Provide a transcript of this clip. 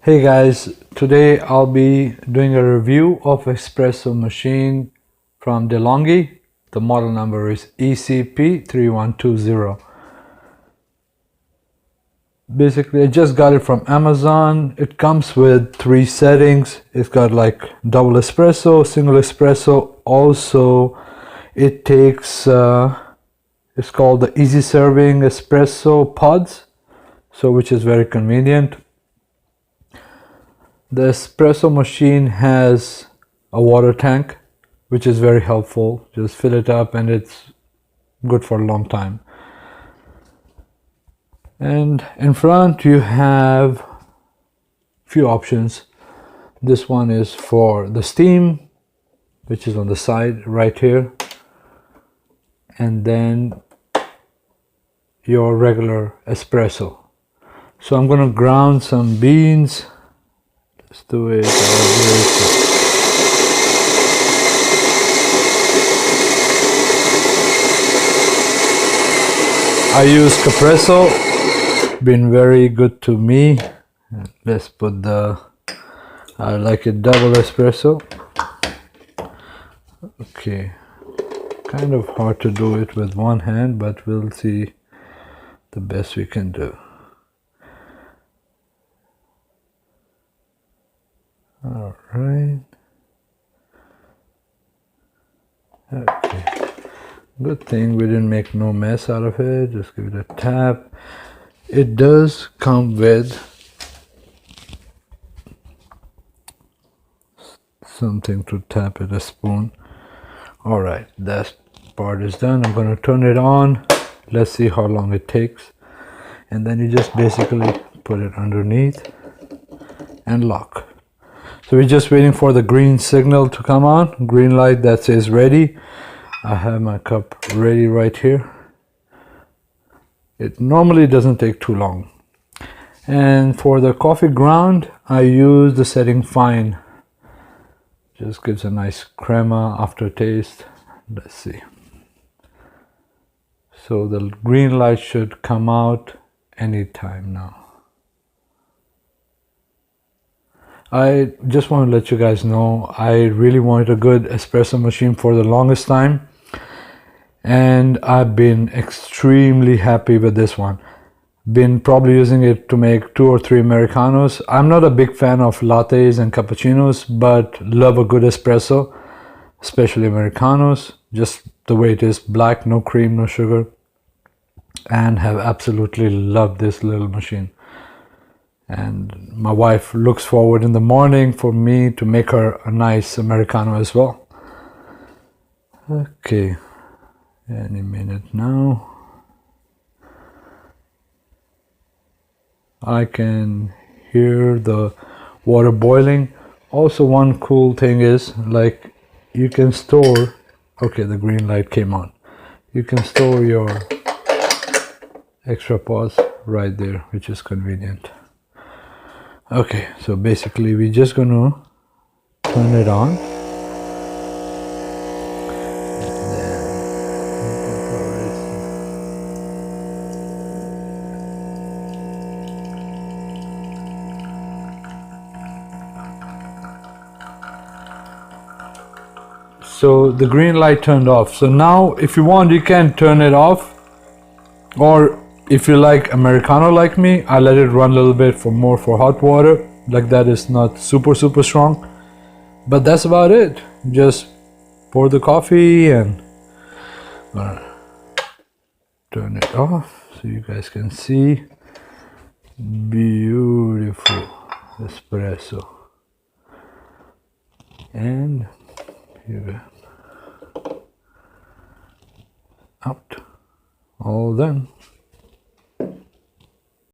Hey guys, today I'll be doing a review of espresso machine from Delonghi. The model number is ecp3120. Basically, I just got it from Amazon. It comes with 3 settings. It's got like double espresso, single espresso. Also, it takes it's called the easy serving espresso pods, so which is very convenient. The espresso machine has a water tank, which is very helpful. Just fill it up and it's good for a long time. And in front you have few options. This one is for the steam, which is on the side right here, and then your regular espresso. So I'm going to ground some beans. Let's do it. I use espresso. Been very good to me. Let's put I like it double espresso. Okay, kind of hard to do it with one hand, but we'll see the best we can do. All right. Okay. Good thing we didn't make no mess out of it. Just give it a tap. It does come with something to tap it, a spoon. All right, that part is done. I'm going to turn it on. Let's see how long it takes. And then you just basically put it underneath and lock. So we're just waiting for the green signal to come on, green light that says ready. I have my cup ready right here. It normally doesn't take too long. And for the coffee ground, I use the setting fine. Just gives a nice crema aftertaste. Let's see. So the green light should come out anytime now. I just want to let you guys know, I really wanted a good espresso machine for the longest time, and I've been extremely happy with this one. Been probably using it to make 2 or 3 Americanos. I'm not a big fan of lattes and cappuccinos, but love a good espresso, especially Americanos, just the way it is, black, no cream, no sugar, and have absolutely loved this little machine. And my wife looks forward in the morning for me to make her a nice Americano as well. Okay, any minute now. I can hear the water boiling. Also, one cool thing is, like, you can store, okay, the green light came on. You can store your extra pods right there, which is convenient. Okay, so basically we're just gonna turn it on. So the green light turned off. So now if you want, you can turn it off, or if you like Americano like me, I let it run a little bit for hot water. Like that is not super strong. But that's about it. Just pour the coffee and turn it off so you guys can see. Beautiful espresso. And here we go. Out. All done.